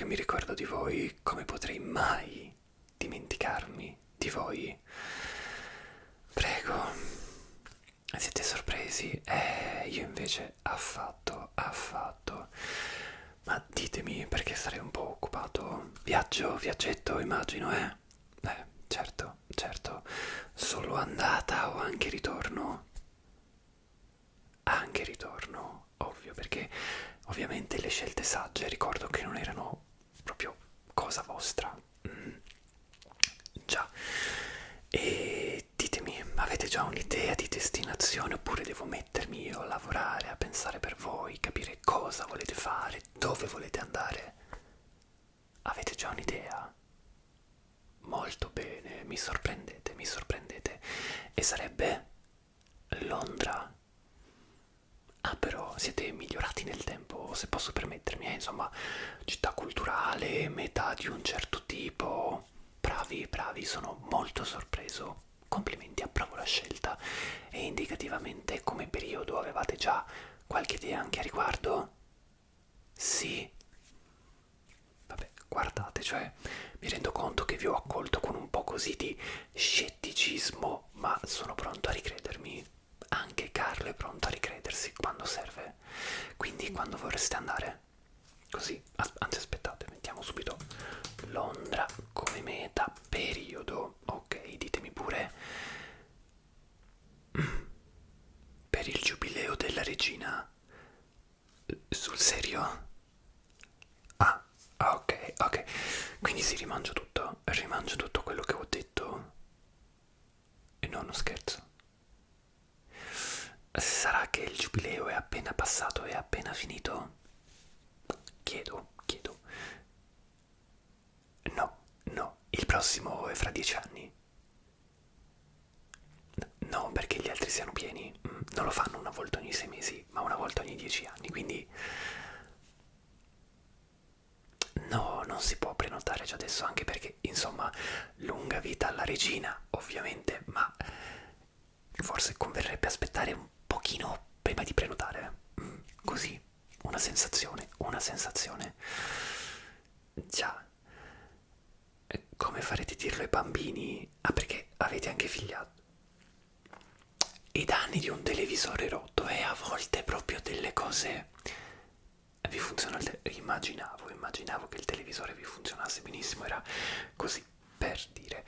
mi ricordo di voi, come potrei mai dimenticarmi di voi? Prego, siete sorpresi? Io invece affatto, affatto. Ma ditemi perché sarei un po' occupato. Viaggetto, immagino, eh? Certo, certo. Solo andata o anche ritorno? Anche ritorno, ovvio, perché ovviamente le scelte sagge ricordo che non erano proprio cosa vostra. Mm, già. E ditemi, avete già un'idea di destinazione oppure devo mettermi io a lavorare, a pensare per voi, capire cosa volete fare, dove volete andare? Avete già un'idea? Molto bene, mi sorprendete, mi sorprendete. E sarebbe Londra? Ah, però siete migliorati nel tempo, se posso permettermi, insomma, città culturale, meta di un certo tipo. Bravi, bravi, sono molto sorpreso. Complimenti, approvo la scelta. E indicativamente come periodo avevate già qualche idea anche a riguardo? Sì. Vabbè, guardate, cioè, mi rendo conto che vi ho accolto con un po' così di scetticismo, ma sono pronto a ricredermi. Anche Carlo è pronto a ricredersi quando serve. Quindi quando vorreste andare? Così, anzi aspettate, mettiamo subito Londra come meta, periodo. Ok, ditemi pure. Per il giubileo della regina. Sul serio? Ah, ok, ok. Quindi sì, rimangio tutto quello che ho detto. E no, non scherzo. Sarà che il giubileo è appena passato, è appena finito? Chiedo. No, no, il prossimo è fra 10 anni. No, perché gli altri siano pieni. Non lo fanno una volta ogni 6 mesi, ma una volta ogni 10 anni, quindi no, non si può prenotare già adesso, anche perché, insomma, lunga vita alla regina, ovviamente, ma forse converrebbe aspettare un pochino prima di prenotare. Così, una sensazione, una sensazione. Già, come farete a dirlo ai bambini? Ah, perché avete anche figliato. I danni di un televisore rotto e a volte proprio delle cose. Vi funziona immaginavo che il televisore vi funzionasse benissimo, era così per dire.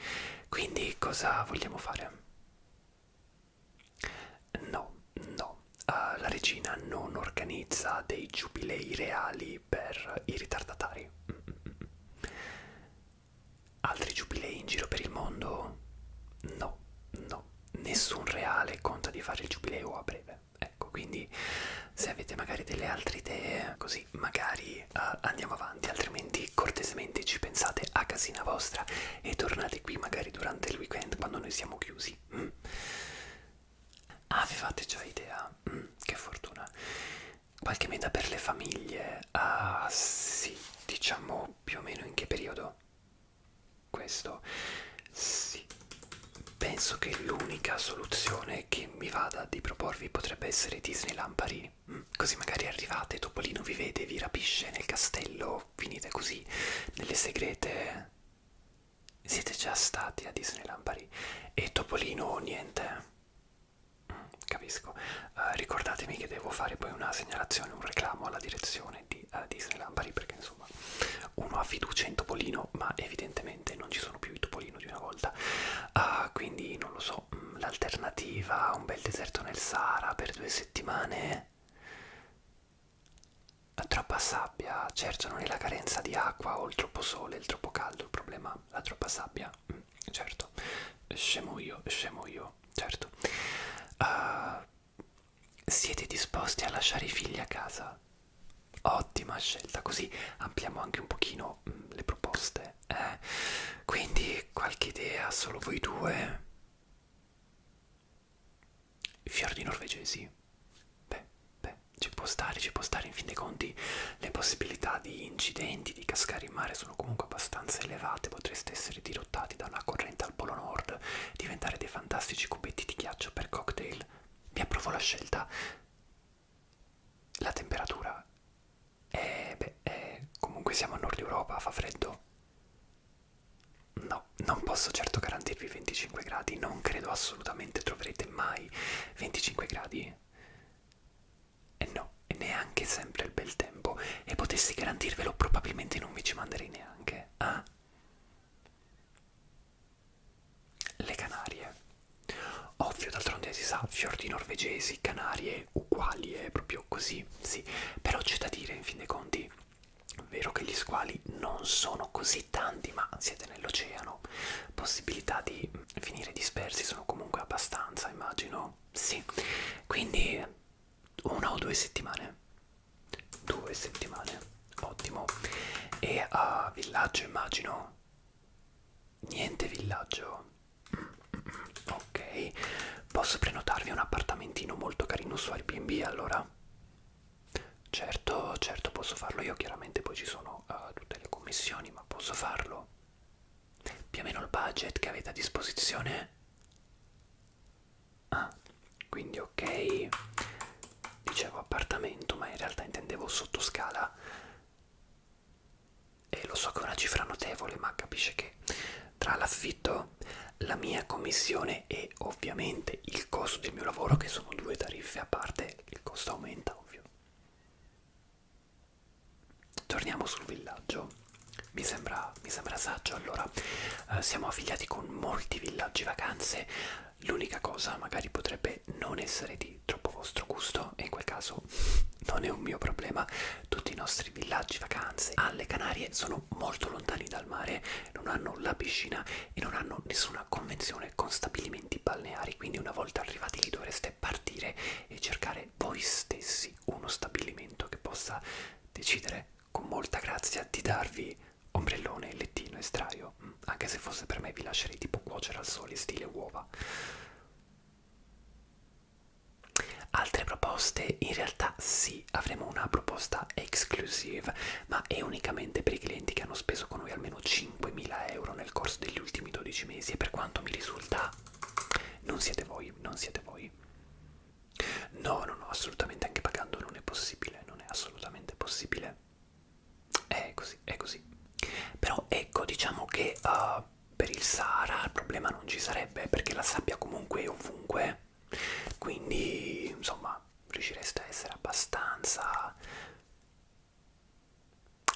Quindi cosa vogliamo fare? No, no, la regina non organizza dei giubilei reali per i ritardatari. Altri giubilei in giro per il mondo? No, no, nessun reale conta di fare il giubileo a breve. Ecco, quindi se avete magari delle altre idee, così magari andiamo avanti, altrimenti cortesemente ci pensate a casina vostra e tornate qui magari durante il weekend quando noi siamo chiusi. Avevate già idea? Che fortuna. Qualche meta per le famiglie? Ah, sì, diciamo più o meno in che periodo? Questo? Sì. Penso che l'unica soluzione che mi vada di proporvi potrebbe essere Disneyland Paris. Così magari arrivate, Topolino vi vede, vi rapisce nel castello, finite così nelle segrete. Siete già stati a Disneyland Paris e Topolino niente. Capisco. Ricordatemi che devo fare poi una segnalazione, un reclamo alla direzione di Disneyland Paris perché insomma uno ha fiducia in Topolino ma evidentemente non ci sono più i Topolino di una volta. Quindi non lo so, l'alternativa, un bel deserto nel Sahara per 2 settimane. Troppa sabbia, certo non è la carenza di acqua o il troppo sole, il troppo caldo, il problema, la troppa sabbia, certo, scemo io, certo. Uh, Siete disposti a lasciare i figli a casa? Ottima scelta, così ampliamo anche un pochino le proposte, eh? Quindi qualche idea, solo voi due? Fiordi norvegesi? Beh, beh, ci può stare, in fin dei conti le possibilità di incidenti, di cascare in mare sono comunque abbastanza elevate, potreste essere dirottati da una corrente al Polo Nord, diventare dei fantastici cubetti di ghiaccio per cocktail. Mi approvo la scelta. La temperatura è, beh, è comunque comunque siamo a Nord Europa, fa freddo? No, non posso certo garantirvi 25 gradi, non credo assolutamente troverete mai 25 gradi. E no, e neanche sempre il bel tempo, e potessi garantirvelo probabilmente non vi ci manderei neanche. Ah? Le Canarie. Ovvio, d'altronde si sa, fiordi norvegesi, Canarie uguali, è proprio così, sì. Però c'è da dire, in fin dei conti, è vero che gli squali non sono così tanti, ma siete nell'oceano. Possibilità di finire dispersi sono comunque abbastanza, immagino. Sì, quindi 1 o 2 settimane. 2 settimane, ottimo. E a villaggio, immagino? Niente villaggio. Ok, posso prenotarvi un appartamentino molto carino su Airbnb allora? Certo, certo posso farlo io, chiaramente poi ci sono tutte le commissioni, ma posso farlo. Più o meno il budget che avete a disposizione? Ah, quindi ok, dicevo appartamento, ma in realtà intendevo sottoscala. E lo so che è una cifra notevole, ma capisce che tra l'affitto, la mia commissione e ovviamente il costo del mio lavoro, che sono due tariffe a parte, il costo aumenta, ovvio. Torniamo sul villaggio. Mi sembra saggio. Allora, siamo affiliati con molti villaggi vacanze. L'unica cosa magari potrebbe non essere di troppo vostro gusto, e in quel caso non è un mio problema. Tutti i nostri villaggi vacanze alle Canarie sono molto lontani dal mare, non hanno la piscina e non hanno nessuna convenzione con stabilimenti balneari, quindi una volta arrivati lì dovreste partire e cercare voi stessi uno stabilimento che possa decidere con molta grazia di darvi ombrellone, lettino e sdraio. Anche se fosse per me vi lascerei tipo cuocere al sole stile uova. Altre proposte? In realtà sì, avremo una proposta exclusive, ma è unicamente per i clienti che hanno speso con noi almeno 5.000 euro nel corso degli ultimi 12 mesi, e per quanto mi risulta non siete voi, non siete voi. No, no, no, assolutamente, anche pagando non è possibile, non è assolutamente possibile. È così, è così. Però ecco, diciamo che per il Sahara il problema non ci sarebbe, perché la sabbia comunque è ovunque, quindi insomma riuscireste a essere abbastanza...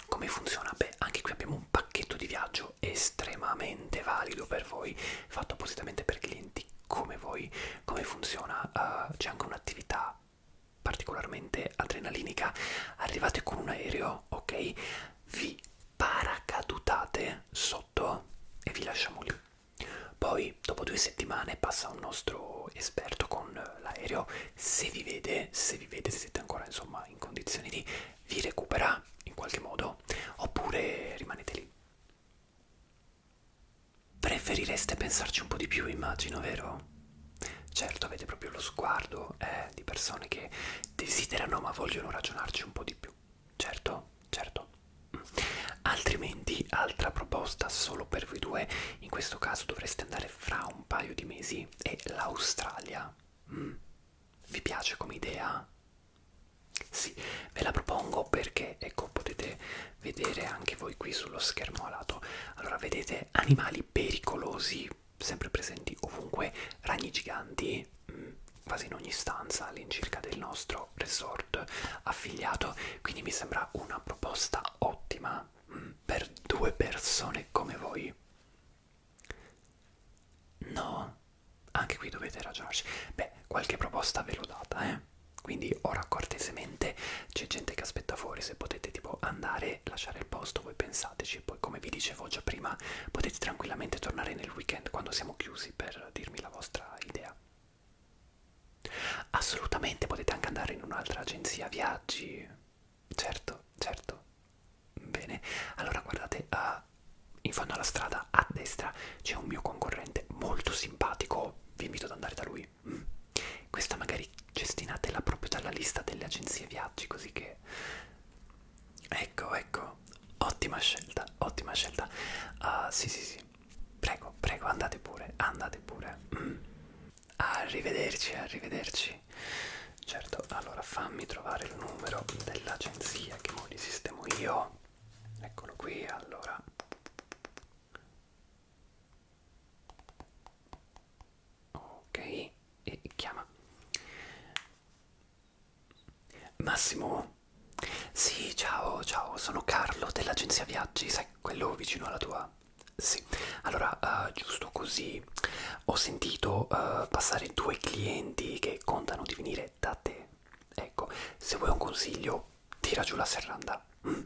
Come funziona? Beh, anche qui abbiamo un pacchetto di viaggio estremamente valido per voi, fatto appositamente per clienti come voi. Come funziona? C'è anche un'attività particolarmente adrenalinica. Arrivate con un aereo, ok? Vi paracadutate sotto e vi lasciamo lì. Poi, dopo 2 settimane, passa un nostro esperto con l'aereo. Se vi vede, se siete ancora insomma in condizioni di, vi recupera in qualche modo, oppure rimanete lì. Preferireste pensarci un po' di più, immagino, vero? Certo, avete proprio lo sguardo di persone che desiderano ma vogliono ragionarci un po' di più. Certo, certo. Altrimenti, altra proposta solo per voi due, in questo caso dovreste andare fra un paio di mesi, è l'Australia. Vi piace come idea? Sì, ve la propongo perché, ecco, potete vedere anche voi qui sullo schermo a lato. Allora, vedete animali pericolosi, sempre presenti ovunque, ragni giganti, quasi in ogni stanza all'incirca del nostro resort affiliato, quindi mi sembra una proposta ottima per 2 persone come voi. No, anche qui dovete ragionarci. Beh, qualche proposta ve l'ho data, eh? Quindi ora cortesemente c'è gente che aspetta fuori, se potete tipo andare, lasciare il posto, voi pensateci, poi come vi dicevo già prima, potete tranquillamente tornare nel weekend quando siamo chiusi per dirmi la vostra idea. Assolutamente, potete anche andare in un'altra agenzia viaggi. Certo, certo. Bene, allora guardate, in fondo alla strada a destra c'è un mio concorrente molto simpatico, vi invito ad andare da lui. Questa magari gestinatela proprio dalla lista delle agenzie viaggi, così che... Ecco, ecco, ottima scelta, ottima scelta. Sì, sì, sì, prego, prego, andate pure, andate pure. Arrivederci, arrivederci. Certo, allora fammi trovare il numero dell'agenzia che mo li sistemo io. Ecco. Massimo. Sì, ciao, ciao, sono Carlo dell'agenzia viaggi, sai, quello vicino alla tua. Sì, allora, giusto così, ho sentito passare due clienti che contano di venire da te. Ecco, se vuoi un consiglio, tira giù la serranda. Mm.